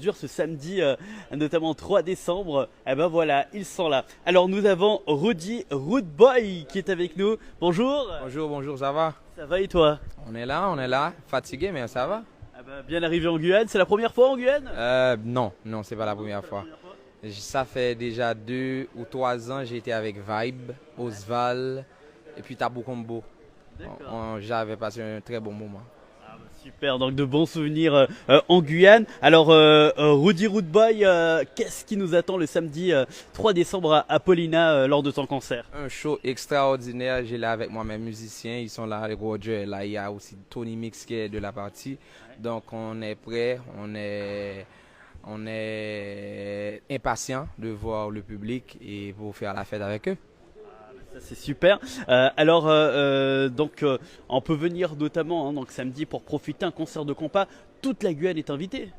Ce samedi, notamment 3 décembre, eh ben voilà, ils sont là. Alors nous avons Rudy Rootboy qui est avec nous. Bonjour. Bonjour, bonjour, ça va? Ça va et toi? On est là, fatigué, mais ça va? Ah ben, bien arrivé en Guyane, c'est la première fois en Guyane? Non, non, c'est pas la première fois. Ça fait déjà 2 ou 3 ans, j'ai été avec Vibe, Osval et puis Tabou Combo. D'accord. J'avais passé un très bon moment. Ah bah, super, donc de bons souvenirs en Guyane. Alors Rudy Rootboy, qu'est-ce qui nous attend le samedi 3 décembre à Paulina lors de ton concert? Un show extraordinaire, j'ai là avec moi mes musiciens, ils sont là, avec Roger, là il y a aussi Tony Mix qui est de la partie. Donc on est prêt, on est impatient de voir le public et pour faire la fête avec eux. Ça c'est super. Donc on peut venir notamment donc samedi pour profiter un concert de compas. Toute la Guyane est invitée.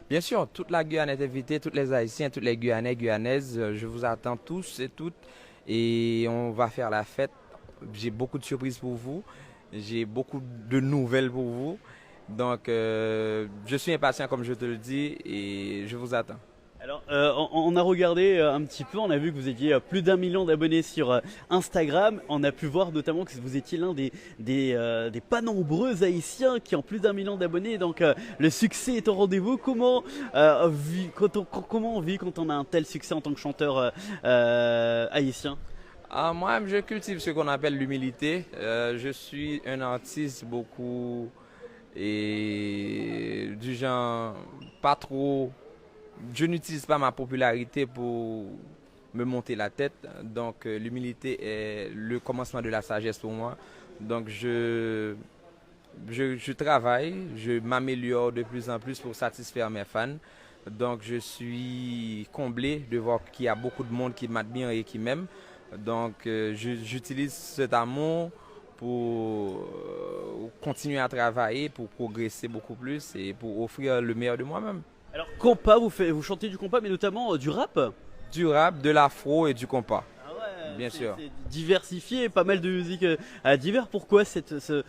Bien sûr, toute la Guyane est invitée, tous les Haïtiens, tous les Guyanais, Guyanaises, je vous attends tous et toutes et on va faire la fête. J'ai beaucoup de surprises pour vous, j'ai beaucoup de nouvelles pour vous. Donc, je suis impatient comme je te le dis et je vous attends. Alors on a regardé un petit peu, on a vu que vous étiez plus d'1 million d'abonnés sur Instagram. On a pu voir notamment que vous étiez l'un des pas nombreux Haïtiens qui ont plus d'1 million d'abonnés. Donc le succès est au rendez-vous. Comment on vit quand on a un tel succès en tant que chanteur haïtien? Moi, je cultive ce qu'on appelle l'humilité. Je suis un artiste beaucoup et du genre pas trop. Je n'utilise pas ma popularité pour me monter la tête. Donc, l'humilité est le commencement de la sagesse pour moi. Donc, je travaille, je m'améliore de plus en plus pour satisfaire mes fans. Donc, je suis comblé de voir qu'il y a beaucoup de monde qui m'admire et qui m'aime. Donc, j'utilise cet amour pour continuer à travailler, pour progresser beaucoup plus et pour offrir le meilleur de moi-même. Alors compas, vous chantez du compas, mais notamment du rap. Du rap, de l'afro et du compas, Ah ouais, bien sûr. c'est diversifié, pas mal de musiques à divers. Pourquoi ce